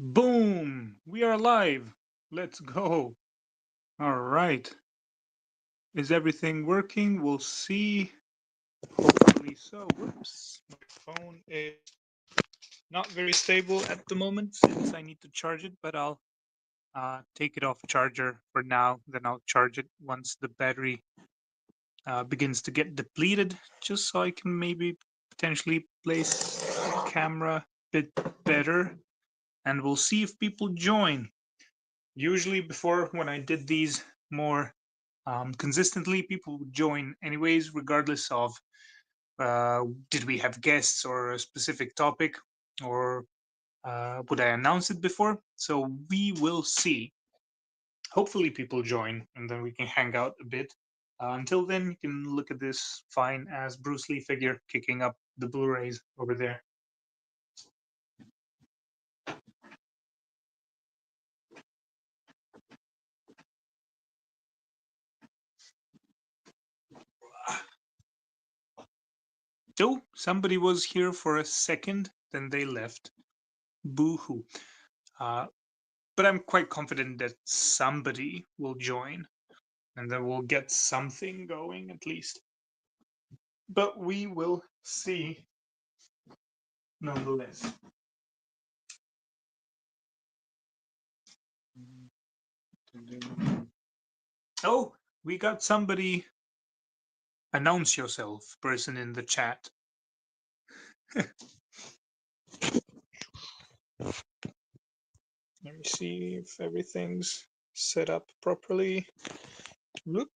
Boom! We are live. Let's go. All right. Is everything working? We'll see. Hopefully so. Whoops. My phone is not very stable at the moment since I need to charge it, but I'll take it off charger for now. Then I'll charge it once the battery begins to get depleted, just so I can maybe potentially place the camera a bit better. And we'll see if people join. Usually before, when I did these more consistently, people would join anyways, regardless of did we have guests or a specific topic, or would I announce it before. So we will see. Hopefully people join and then we can hang out a bit. Until then, you can look at this fine as Bruce Lee figure kicking up the Blu-rays over there. So somebody was here for a second, then they left. Boo-hoo. But I'm quite confident that somebody will join and then we'll get something going at least. But we will see nonetheless. Oh, we got somebody. Announce yourself, person in the chat. Let me see if everything's set up properly. Look.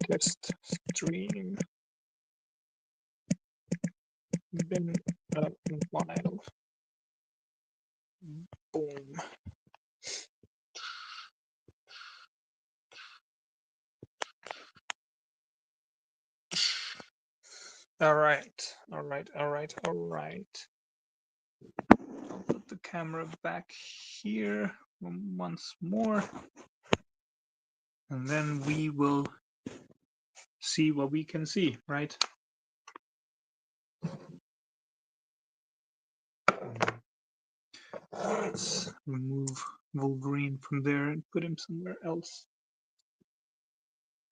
Test stream. Been a while. Boom. All right. I'll put the camera back here once more. And then we will see what we can see, right? Let's remove Wolverine from there and put him somewhere else.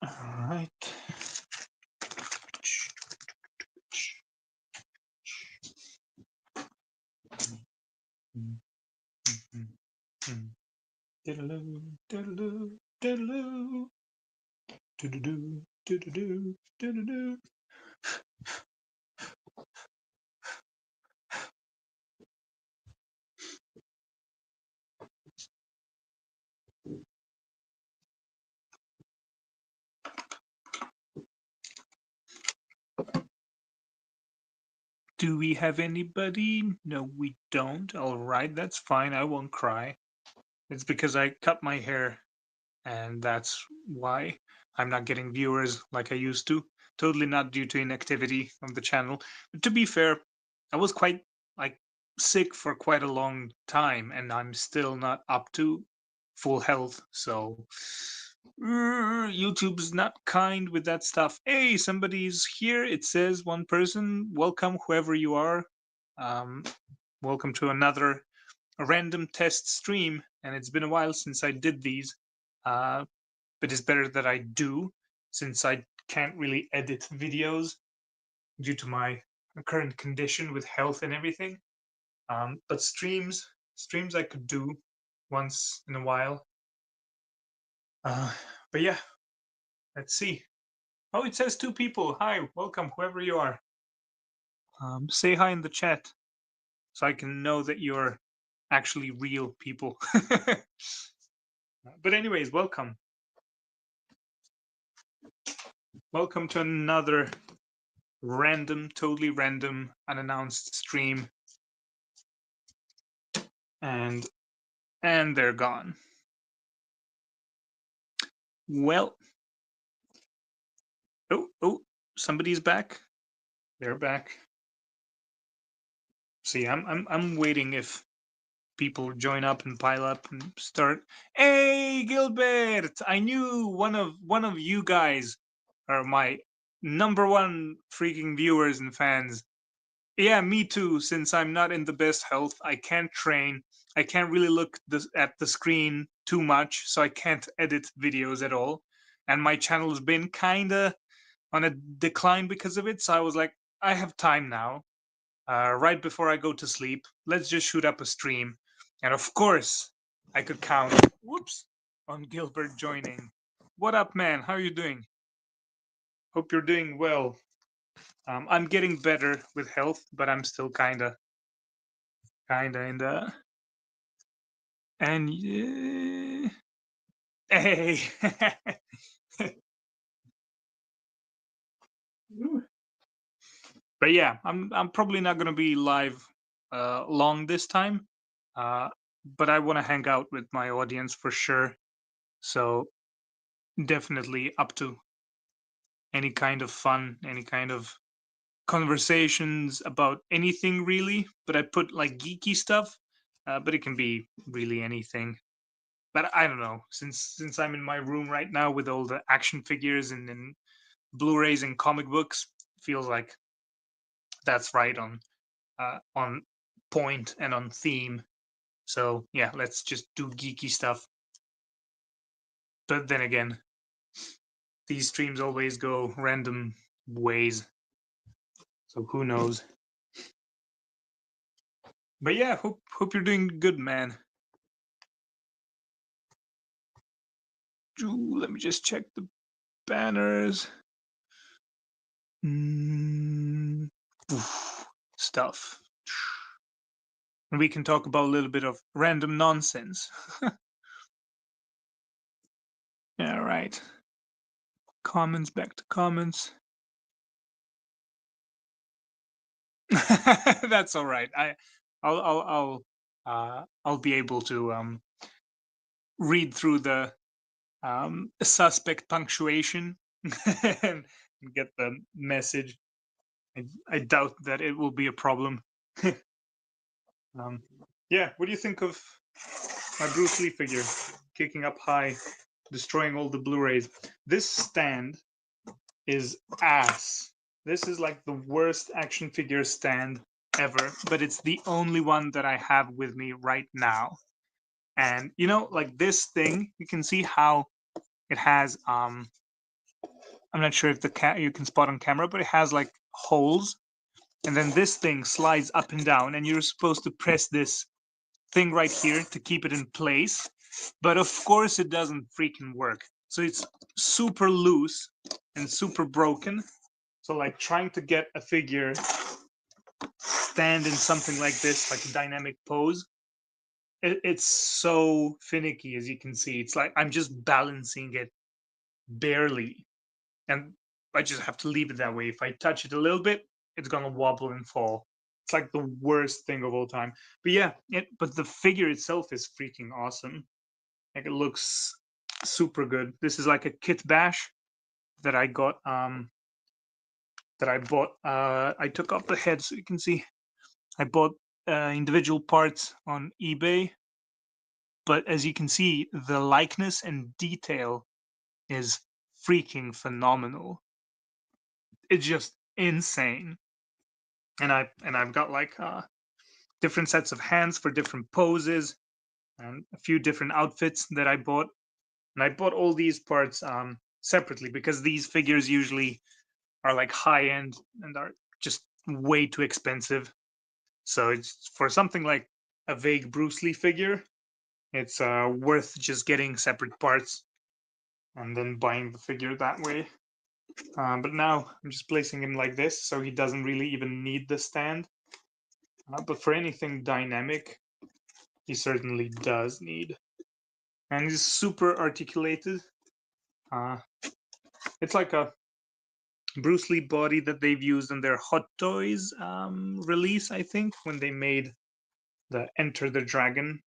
All right. Diddle-oo, diddle-oo, diddle-oo. Do-do-do, do-do-do, do-do-do. Do we have anybody? No, we don't. All right, that's fine. I won't cry. It's because I cut my hair, and that's why I'm not getting viewers like I used to. Totally not due to inactivity of the channel. But to be fair, I was quite like sick for quite a long time, and I'm still not up to full health. So YouTube's not kind with that stuff. Hey, somebody's here. It says one person. Welcome, whoever you are. Um, welcome to another random test stream. And it's been a while since I did these, but it's better that I do, since I can't really edit videos due to my current condition with health and everything. But streams I could do once in a while. But yeah, let's see. Oh, it says 2 people. Hi, welcome, whoever you are. Say hi in the chat so I can know that you're actually real people. But anyways, welcome. Welcome to another random, totally random, unannounced stream. And they're gone. Well, oh, somebody's back. They're back. See, I'm waiting if people join up and pile up and start. Hey, Gilbert! I knew one of you guys are my number one freaking viewers and fans. Yeah, me too. Since I'm not in the best health, I can't train. I can't really look at the screen too much, so I can't edit videos at all. And my channel's been kinda on a decline because of it. So I was like, I have time now. Right before I go to sleep, let's just shoot up a stream. And of course, I could count. Whoops, on Gilbert joining. What up, man? How are you doing? Hope you're doing well. I'm getting better with health, but I'm still kinda in the and hey. But yeah, I'm probably not gonna be live long this time, uh, but I want to hang out with my audience for sure. So definitely up to any kind of fun, any kind of conversations about anything really. But I put like geeky stuff, but it can be really anything. But I don't know, since I'm in my room right now with all the action figures and Blu-rays and comic books, feels like that's right on point and on theme. So yeah, let's just do geeky stuff. But then again, these streams always go random ways. So who knows? But yeah, hope you're doing good, man. Ooh, let me just check the banners. Stuff. And we can talk about a little bit of random nonsense. All right. Comments, back to comments. That's all right. I'll be able to read through the suspect punctuation and get the message. I doubt that it will be a problem. Yeah, what do you think of my Bruce Lee figure kicking up high, destroying all the Blu-rays? This stand is ass. This is like the worst action figure stand ever, but it's the only one that I have with me right now. And you know, like this thing, you can see how it has I'm not sure if you can spot on camera, but it has like holes, and then this thing slides up and down, and you're supposed to press this thing right here to keep it in place. But of course, it doesn't freaking work. So it's super loose and super broken. So like trying to get a figure stand in something like this, like a dynamic pose, it's so finicky, as you can see. It's like I'm just balancing it barely, and I just have to leave it that way. If I touch it a little bit, it's gonna wobble and fall. It's like the worst thing of all time. But yeah, but the figure itself is freaking awesome. Like it looks super good. This is like a kit bash that I got. That I bought. I took off the head so you can see. I bought individual parts on eBay, but as you can see, the likeness and detail is freaking phenomenal. It's just insane. And I've got like different sets of hands for different poses and a few different outfits that I bought. And I bought all these parts separately because these figures usually are like high end and are just way too expensive. So it's for something like a vague Bruce Lee figure, it's worth just getting separate parts and then buying the figure that way. But now I'm just placing him like this, so he doesn't really even need the stand. But for anything dynamic, he certainly does need. And he's super articulated. It's like a Bruce Lee body that they've used in their Hot Toys release, I think, when they made the Enter the Dragon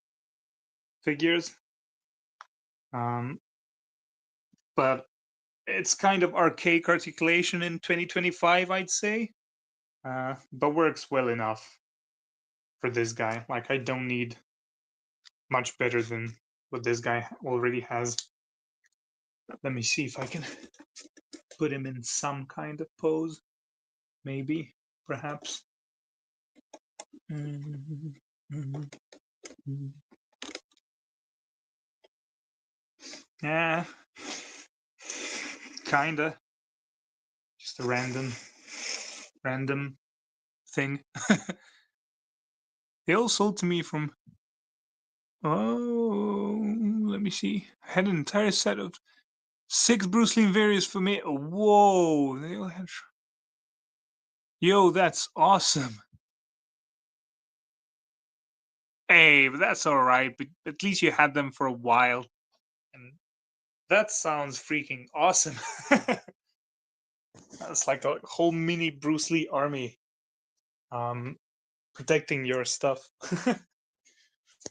figures. But it's kind of archaic articulation in 2025, I'd say, but works well enough for this guy. Like I don't need much better than what this guy already has. Let me see if I can put him in some kind of pose. Maybe, perhaps. Yeah, kinda. Just a random thing. They all sold to me from. Oh, let me see. I had an entire set of 6 Bruce Lee variants for me. Whoa, they all had. Yo, that's awesome. Hey, but that's all right. But at least you had them for a while, and that sounds freaking awesome. That's like a whole mini Bruce Lee army, protecting your stuff.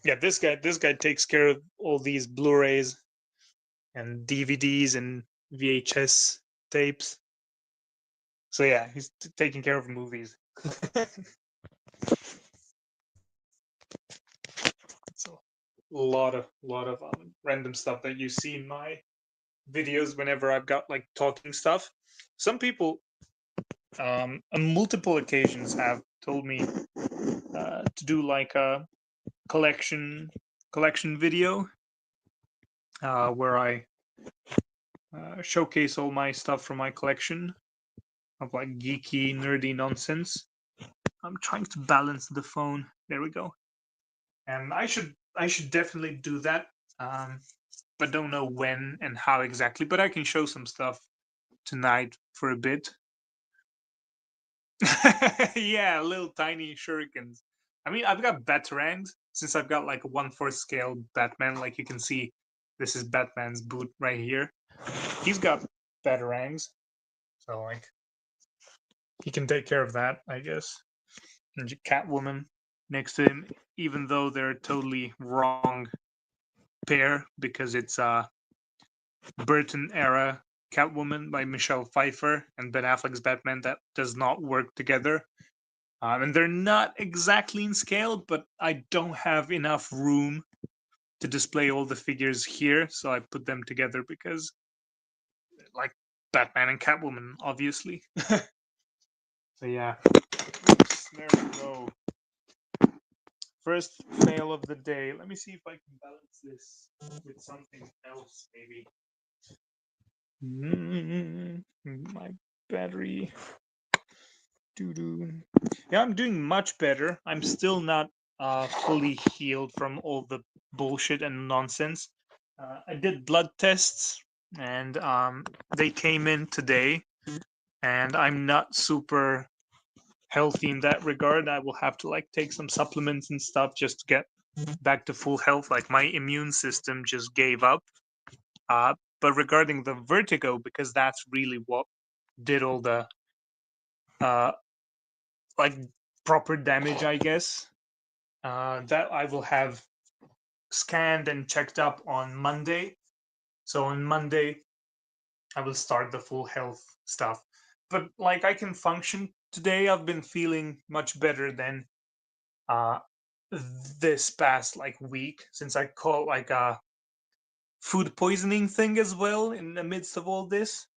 Yeah, this guy takes care of all these Blu-rays and DVDs and VHS tapes. So yeah, he's taking care of movies. So a lot of random stuff that you see in my videos whenever I've got like talking stuff. Some people on multiple occasions have told me to do like a collection video where I showcase all my stuff from my collection of like geeky, nerdy nonsense. I'm trying to balance the phone. There we go. And I should definitely do that, but don't know when and how exactly. But I can show some stuff tonight for a bit. Yeah, little tiny shurikens. I mean, I've got batarangs since I've got like a 1/4 scale Batman. Like you can see, this is Batman's boot right here. He's got batarangs, so like he can take care of that, I guess. And Catwoman next to him, even though they're totally wrong pair because it's Burton era Catwoman by Michelle Pfeiffer and Ben Affleck's Batman that does not work together. And they're not exactly in scale, but I don't have enough room to display all the figures here, so I put them together because, like, Batman and Catwoman, obviously. So yeah, oops, there we go. First fail of the day. Let me see if I can balance this with something else, maybe. My battery. Doo-doo. Yeah, I'm doing much better. I'm still not fully healed from all the bullshit and nonsense. I did blood tests, and they came in today, and I'm not super healthy in that regard. I will have to like take some supplements and stuff just to get back to full health. Like my immune system just gave up. But regarding the vertigo, because that's really what did all the like proper damage, I guess. That I will have scanned and checked up on Monday. So on Monday, I will start the full health stuff. But like I can function today. I've been feeling much better than uh, this past like week since I caught like a food poisoning thing as well in the midst of all this.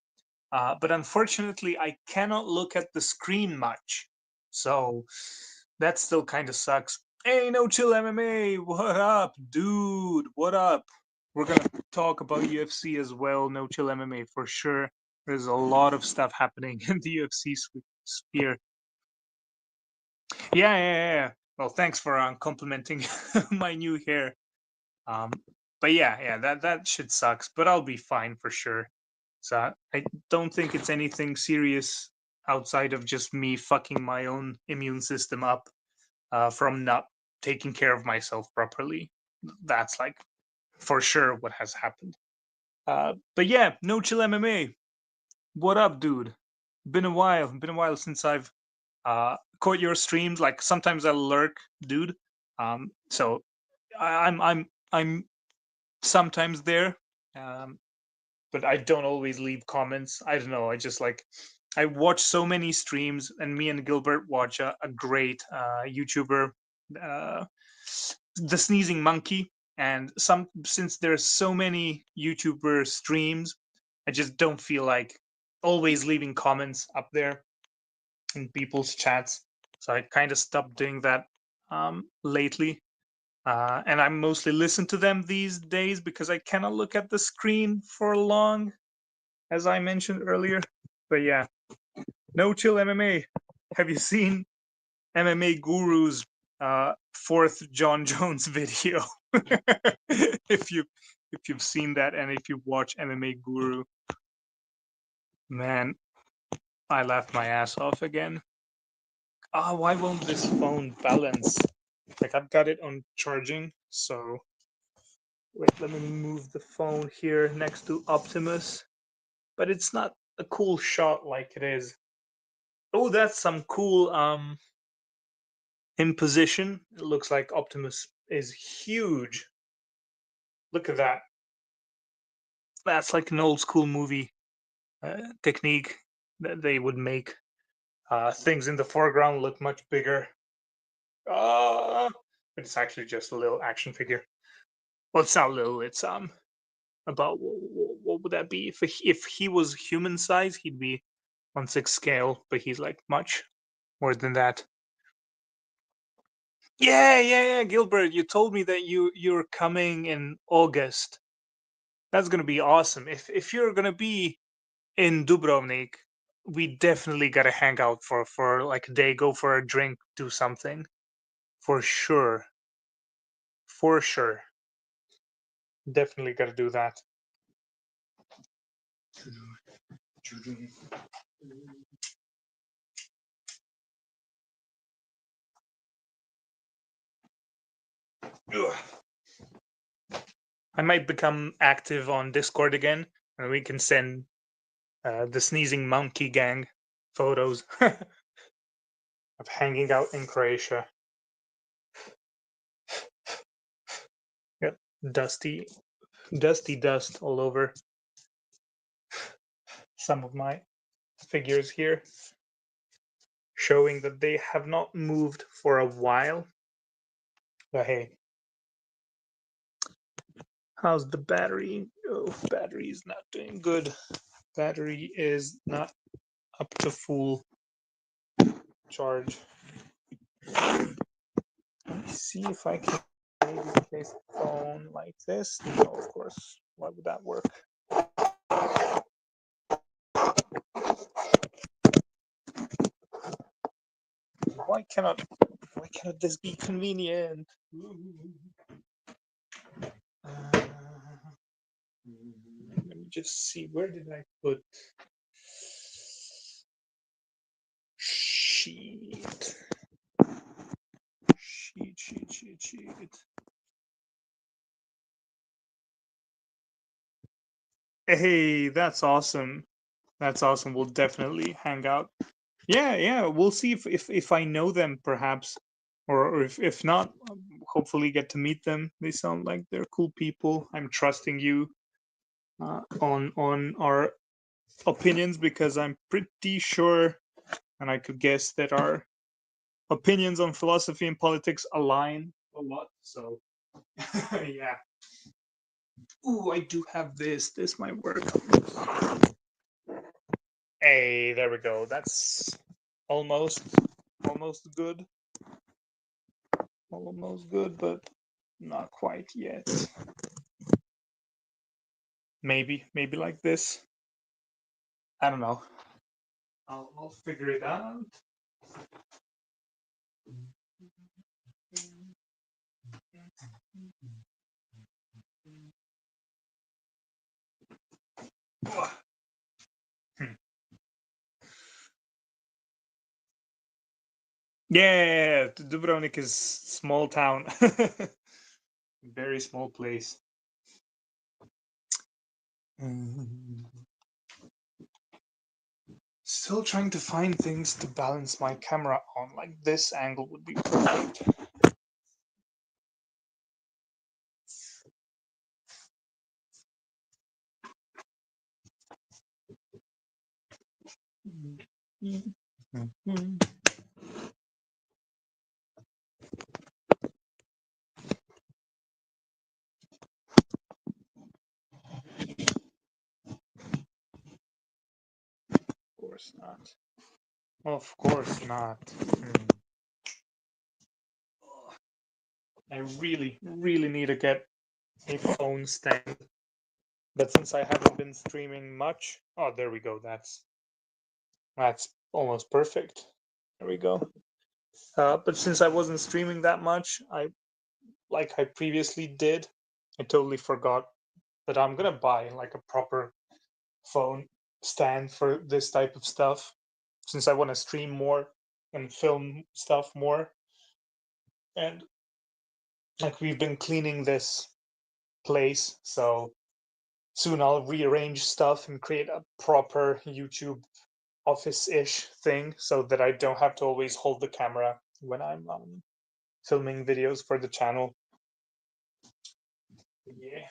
But unfortunately, I cannot look at the screen much. So that still kind of sucks. Hey, No Chill MMA, what up, dude? What up? We're gonna talk about UFC as well, No Chill MMA for sure. There's a lot of stuff happening in the UFC sphere. Yeah. Well, thanks for complimenting my new hair. Um, but yeah, that shit sucks. But I'll be fine for sure. So I don't think it's anything serious outside of just me fucking my own immune system up from not taking care of myself properly. That's like for sure what has happened. But yeah, No Chill MMA. What up, dude? Been a while. Been a while since I've caught your streams. Like sometimes I lurk, dude. So I'm sometimes there. But I don't always leave comments. I don't know. I just like I watch so many streams, and me and Gilbert watch a great YouTuber, the Sneezing Monkey. And since there's so many YouTuber streams, I just don't feel like always leaving comments up there in people's chats. So I kind of stopped doing that lately. And I mostly listen to them these days because I cannot look at the screen for long, as I mentioned earlier. But yeah, no chill MMA. Have you seen MMA Guru's fourth John Jones video? if you if you've seen that and if you watch MMA Guru, man, I laughed my ass off again. Why won't this phone balance? Like I've got it on charging, so wait, let me move the phone here next to Optimus. But it's not a cool shot like it is. Oh, that's some cool imposition. It looks like Optimus is huge. Look at that. That's like an old school movie technique that they would make things in the foreground look much bigger. But it's actually just a little action figure. Well, it's not little. It's about what would that be? If he was human size, he'd be 1/6 scale, but he's like much more than that. Yeah, Gilbert, you told me that you're coming in August. That's gonna be awesome. If you're gonna be in Dubrovnik, we definitely gotta hang out for like a day, go for a drink, do something. For sure. For sure. Definitely gotta do that. I might become active on Discord again, and we can send the sneezing monkey gang photos of hanging out in Croatia. Yep, dusty dust all over some of my figures here, showing that they have not moved for a while. But hey, how's the battery? Oh, battery is not doing good. Battery is not up to full charge. Let me see if I can maybe place the phone like this. No, of course. Why would that work? Why cannot this be convenient? Let me just see, where did I put sheet? Sheet. Hey, that's awesome. That's awesome. We'll definitely hang out. Yeah. We'll see if I know them perhaps, or if not, hopefully get to meet them. They sound like they're cool people. I'm trusting you on our opinions because I'm pretty sure, and I could guess that our opinions on philosophy and politics align a lot. So yeah. Ooh, I do have this. This might work. Hey, there we go. That's almost good. Almost good, but not quite yet. Maybe like this. I don't know. I'll figure it out. Yeah, Dubrovnik is small town. Very small place. Still trying to find things to balance my camera on. Like this angle would be perfect. course not. Of course not. I really, really need to get a phone stand. But since I haven't been streaming much, oh, there we go. That's almost perfect. There we go. But since I wasn't streaming that much, like I previously did, I totally forgot that I'm gonna buy like a proper phone stand for this type of stuff, since I want to stream more and film stuff more. And like we've been cleaning this place, so soon I'll rearrange stuff and create a proper YouTube office-ish thing so that I don't have to always hold the camera when I'm filming videos for the channel. Yeah.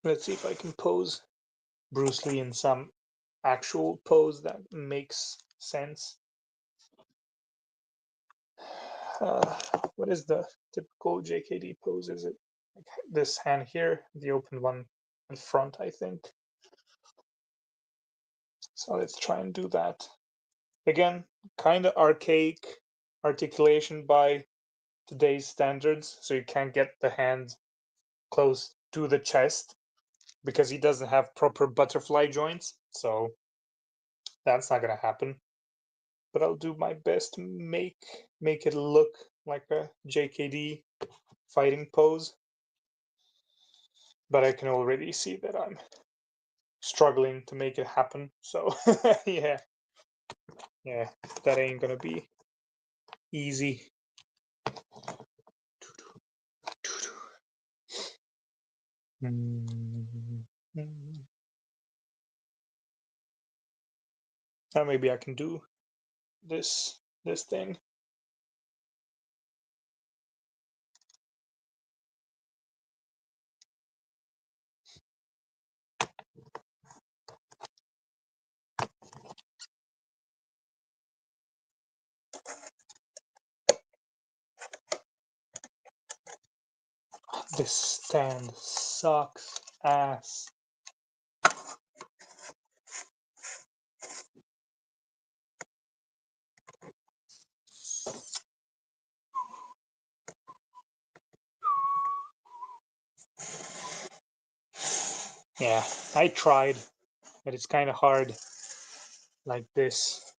Let's see if I can pose Bruce Lee in some actual pose that makes sense. What is the typical JKD pose? Is it like this hand here, the open one in front, I think? So let's try and do that. Again, kind of archaic articulation by today's standards, so you can't get the hand close to the chest because he doesn't have proper butterfly joints, so that's not gonna happen. But I'll do my best to make it look like a JKD fighting pose. But I can already see that I'm struggling to make it happen. So yeah, that ain't gonna be easy. Now maybe I can do this thing. This stand sucks ass. Yeah, I tried, but it's kind of hard like this.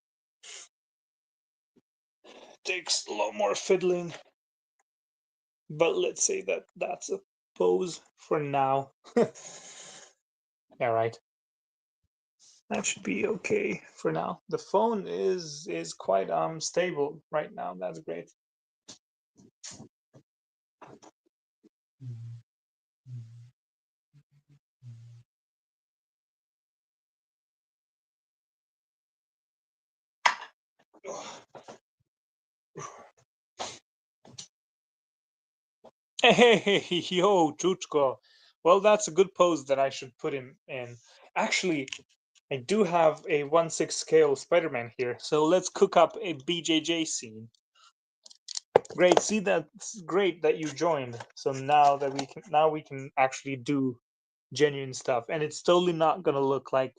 Takes a lot more fiddling. But let's say that that's a pose for now. All right. That should be okay for now. The phone is quite stable right now. That's great. Hey, yo, Chuchko. Well, that's a good pose that I should put him in. Actually, I do have a 1/6 scale Spider-Man here, so let's cook up a BJJ scene. Great, see, that's great that you joined. So now that we can actually do genuine stuff, and it's totally not gonna look like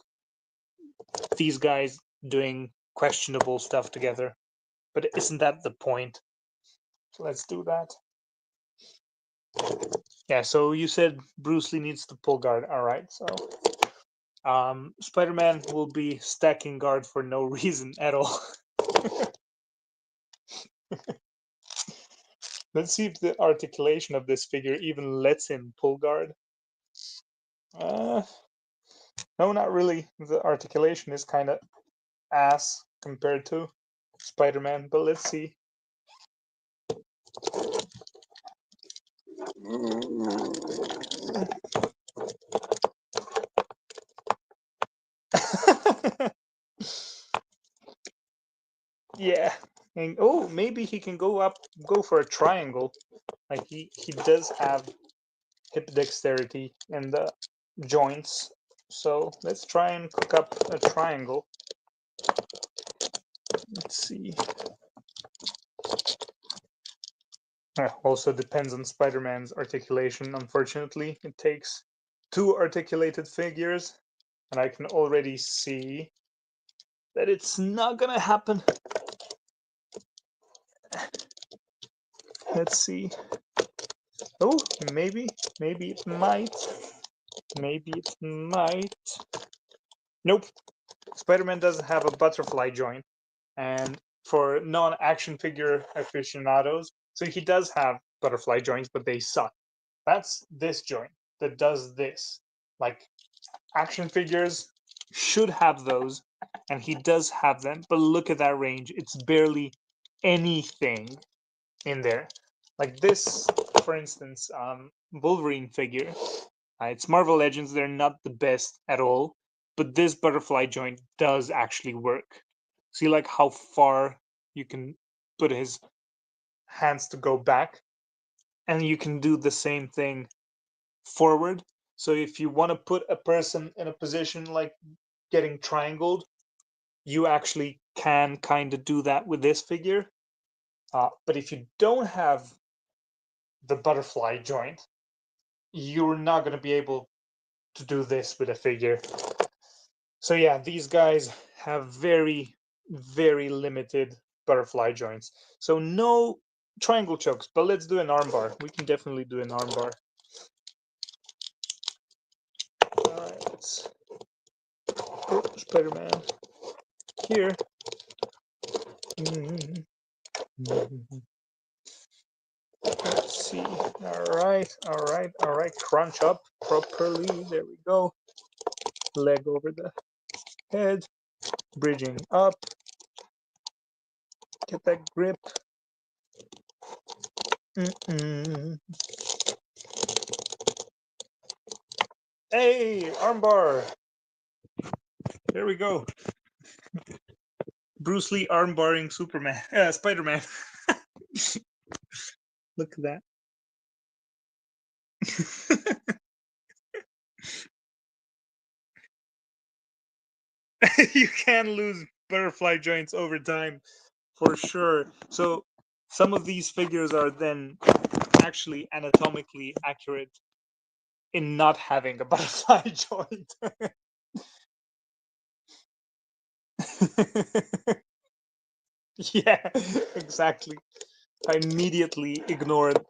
these guys doing questionable stuff together. But isn't that the point? So let's do that. Yeah, so you said Bruce Lee needs to pull guard. All right, so Spider-Man will be stacking guard for no reason at all. Let's see if the articulation of this figure even lets him pull guard. No, not really. The articulation is kind of ass compared to Spider-Man, but let's see. Yeah. And, oh, maybe he can go for a triangle. Like he does have hip dexterity and joints. So let's try and cook up a triangle. Let's see. Also depends on Spider-Man's articulation. Unfortunately, it takes 2 articulated figures, and I can already see that it's not gonna happen. Let's see. Oh, maybe it might. Maybe it might. Nope. Spider-Man doesn't have a butterfly joint, and for non-action figure aficionados, so he does have butterfly joints, but they suck. That's this joint that does this. Like, action figures should have those, and he does have them, but look at that range. It's barely anything in there. Like this, for instance, Wolverine figure. It's Marvel Legends, they're not the best at all, but this butterfly joint does actually work. See like how far you can put his hands to go back, and you can do the same thing forward. So if you want to put a person in a position like getting triangled, you actually can kind of do that with this figure. But if you don't have the butterfly joint, you're not going to be able to do this with a figure. So yeah, these guys have very, very limited butterfly joints. So no triangle chokes, but let's do an armbar. We can definitely do an armbar. All right, let's put Spider-Man here. Let's see. All right. Crunch up properly. There we go. Leg over the head. Bridging up. Get that grip. Hey, armbar. There we go. Bruce Lee armbarring Superman, Spider-Man. Look at that. You can lose butterfly joints over time, for sure. So some of these figures are then actually anatomically accurate in not having a butterfly joint. Yeah, exactly. I immediately ignored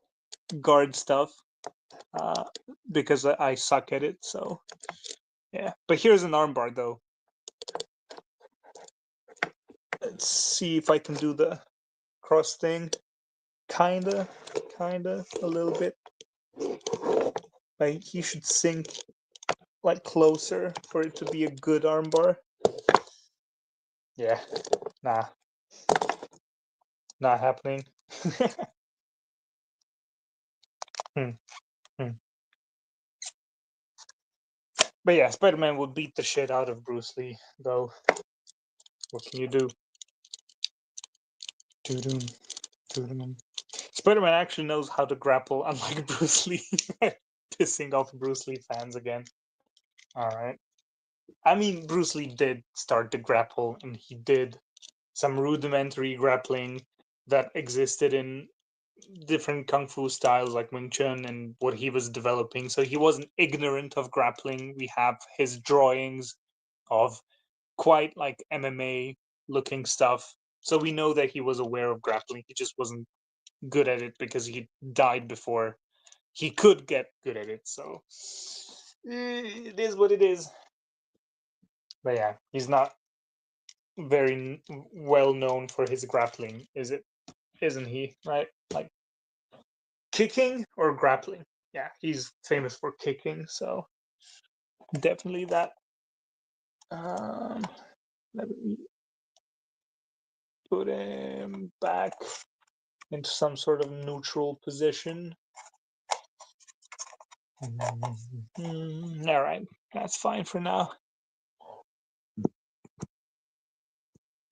guard stuff uh, because I suck at it. So yeah, but here's an armbar though. Let's see if I can do the cross thing. Kinda, a little bit. Like he should sink like closer for it to be a good armbar. Yeah, nah, not happening. hmm. Hmm. But yeah, Spider-Man will beat the shit out of Bruce Lee, though. What can you do? Spider-Man actually knows how to grapple, unlike Bruce Lee. Pissing off Bruce Lee fans again. All right. I mean, Bruce Lee did start to grapple, and he did some rudimentary grappling that existed in different kung fu styles like Wing Chun and what he was developing. So he wasn't ignorant of grappling. We have his drawings of quite like MMA looking stuff. So we know that he was aware of grappling. He just wasn't good at it because he died before he could get good at it. So it is what it is. But yeah, he's not very well known for his grappling, is it? Isn't he? Right? Like kicking or grappling? Yeah, he's famous for kicking. So definitely that. Let me put him back into some sort of neutral position. All right, that's fine for now.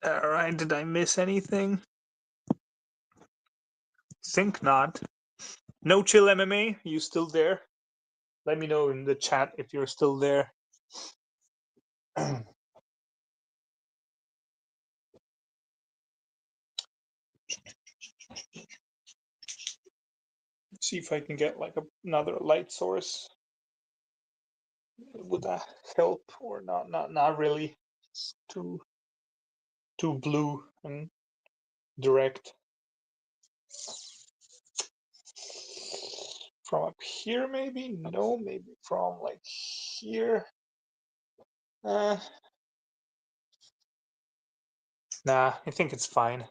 All right, did I miss anything? Think not. No Chill MMA, you still there? Let me know in the chat if you're still there. See if I can get like another light source. Would that help or not? Not really. It's too blue and direct. From up here, maybe? No, maybe from like here. Nah, I think it's fine.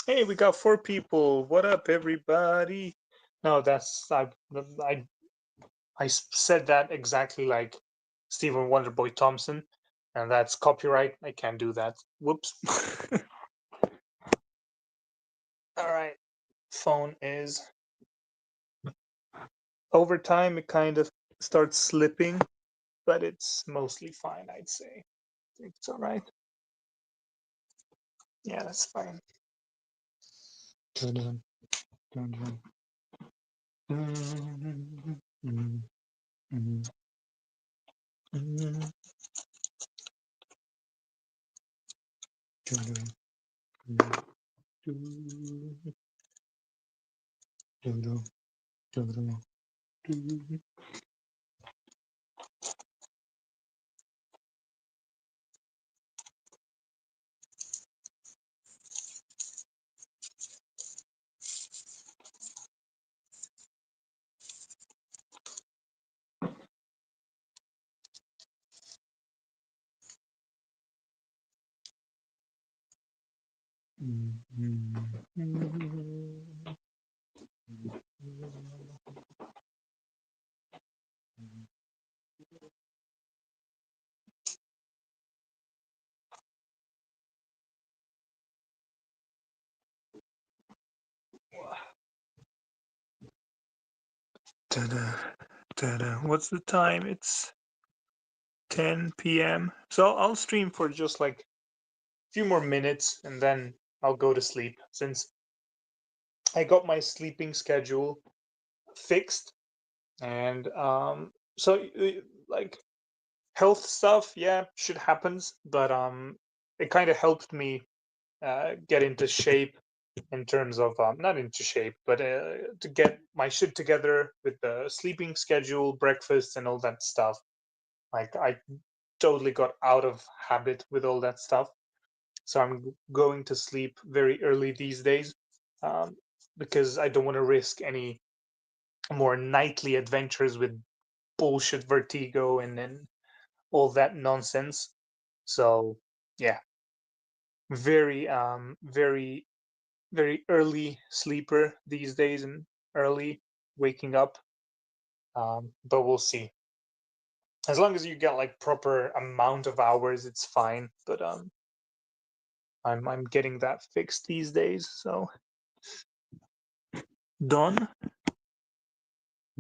Hey, we got 4 people. What up, everybody? No, that's I said that exactly like Stephen Wonderboy Thompson, and that's copyright. I can't do that. Whoops. All right. Phone is over time. It kind of starts slipping, but it's mostly fine. I'd say. I think it's all right. Yeah, that's fine. Dun, dun, dun, What's the time? It's 10 p.m. So I'll stream for just like a few more minutes and then I'll go to sleep since I got my sleeping schedule fixed. And so like health stuff, yeah, shit happens, but it kind of helped me get into shape in terms of not into shape, but to get my shit together with the sleeping schedule, breakfast, and all that stuff. Like I totally got out of habit with all that stuff, so I'm going to sleep very early these days because I don't want to risk any more nightly adventures with bullshit vertigo and then all that nonsense. So yeah, very very early sleeper these days and early waking up. But we'll see. As long as you get like proper amount of hours, it's fine. But I'm getting that fixed these days. So Don,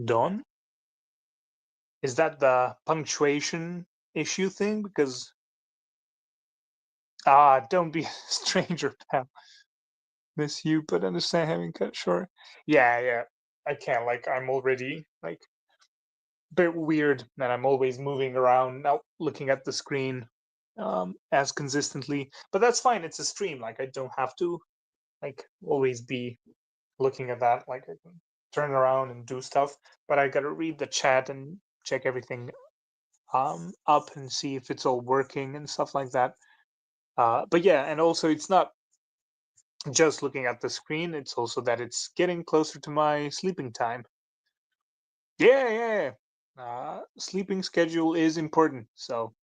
Don, is that the punctuation issue thing? Because don't be a stranger, pal. Miss you, but understand having cut short. Yeah. I can't. Like I'm already like bit weird that I'm always moving around, not looking at the screen as consistently. But that's fine. It's a stream. Like I don't have to like always be looking at that. Like I can turn around and do stuff. But I gotta read the chat and check everything up and see if it's all working and stuff like that. But yeah, and also it's not just looking at the screen. It's also that it's getting closer to my sleeping time. Yeah. Sleeping schedule is important. So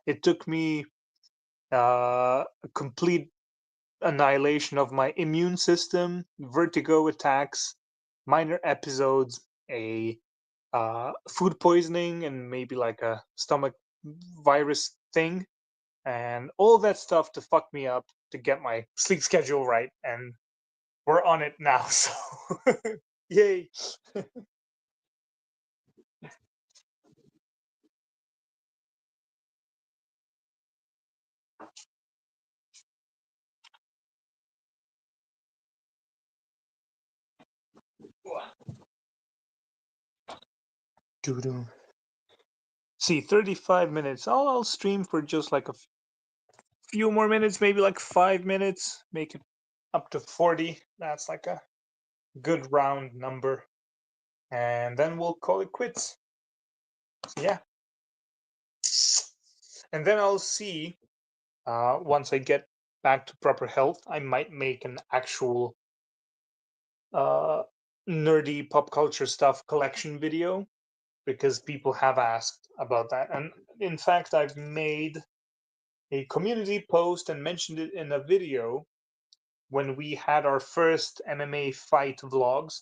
it took me a complete annihilation of my immune system, vertigo attacks, minor episodes, a food poisoning, and maybe like a stomach virus thing, and all that stuff to fuck me up to get my sleep schedule right. And we're on it now. So yay. Doo-doo. See, 35 minutes. I'll stream for just like a few more minutes, maybe like 5 minutes. Make it up to 40. That's like a good round number. And then we'll call it quits. So yeah. And then I'll see, once I get back to proper health, I might make an actual nerdy pop culture stuff collection video, because people have asked about that. And in fact, I've made a community post and mentioned it in a video when we had our first MMA fight vlogs.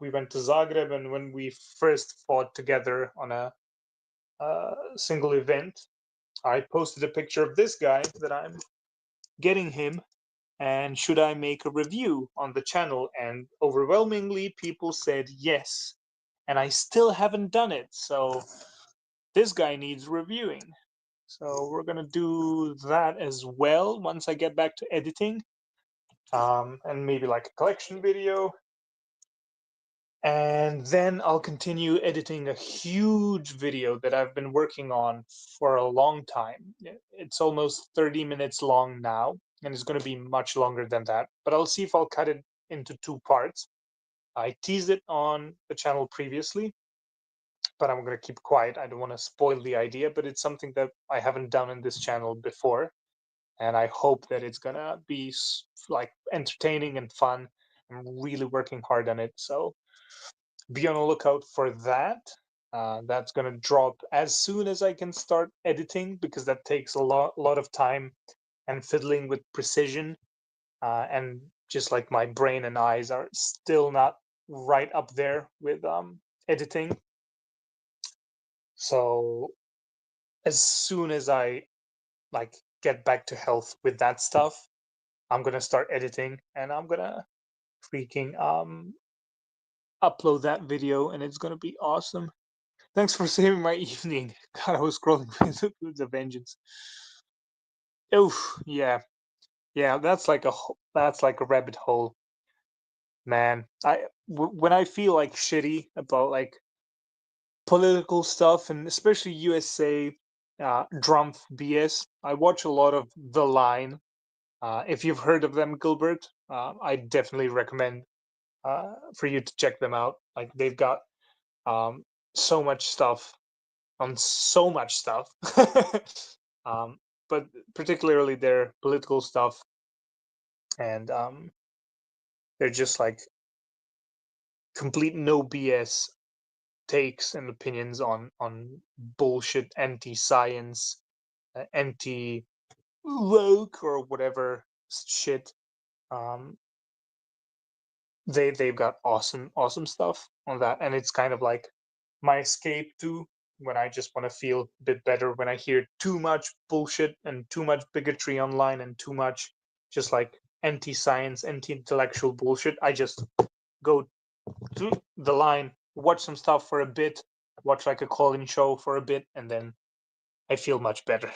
We went to Zagreb, and when we first fought together on a single event, I posted a picture of this guy that I'm getting him, and should I make a review on the channel? And overwhelmingly, people said yes. And I still haven't done it, so this guy needs reviewing. So we're gonna do that as well once I get back to editing, and maybe like a collection video. And then I'll continue editing a huge video that I've been working on for a long time. It's almost 30 minutes long now, and it's going to be much longer than that. But I'll see if I'll cut it into 2 parts. I teased it on the channel previously, but I'm going to keep quiet. I don't want to spoil the idea, but it's something that I haven't done in this channel before. And I hope that it's going to be like entertaining and fun. I'm really working hard on it. So be on the lookout for that. That's going to drop as soon as I can start editing, because that takes a lot of time and fiddling with precision. And just like my brain and eyes are still not right up there with editing. So as soon as I like get back to health with that stuff, I'm going to start editing, and I'm going to freaking upload that video, and it's going to be awesome. Thanks for saving my evening. God, I was scrolling through the Vengeance. Oh, yeah. Yeah, that's like a rabbit hole. Man, when I feel like shitty about like political stuff, and especially USA Trump BS, I watch a lot of The Line. If you've heard of them, Gilbert, I definitely recommend for you to check them out. Like, they've got so much stuff on so much stuff. But particularly their political stuff, and they're just like complete no BS takes and opinions on bullshit, anti-science, anti woke or whatever shit. Um, they've got awesome stuff on that, and it's kind of like my escape too, when I just want to feel a bit better, when I hear too much bullshit and too much bigotry online and too much just like anti-science, anti-intellectual bullshit. I just go to The Line, watch some stuff for a bit, watch like a call-in show for a bit, and then I feel much better.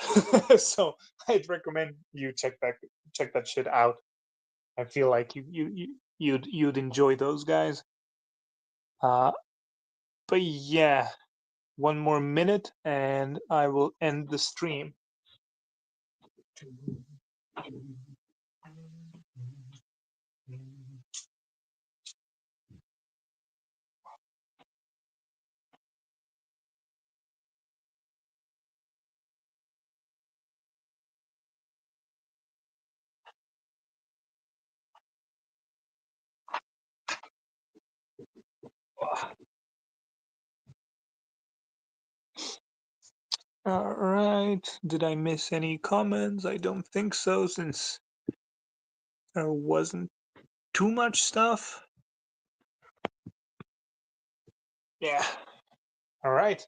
So I'd recommend you check that shit out. I feel like you'd enjoy those guys. Uh, but yeah, one more minute and I will end the stream. All right. Did I miss any comments? I don't think so, since there wasn't too much stuff. Yeah. All right.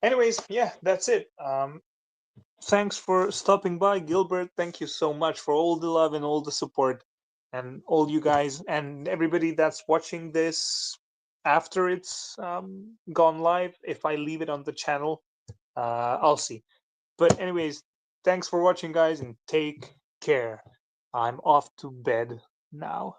Anyways, yeah, that's it. Thanks for stopping by, Gilbert. Thank you so much for all the love and all the support, and all you guys and everybody that's watching this after it's gone live. If I leave it on the channel, I'll see. But anyways, thanks for watching, guys, and take care. I'm off to bed now.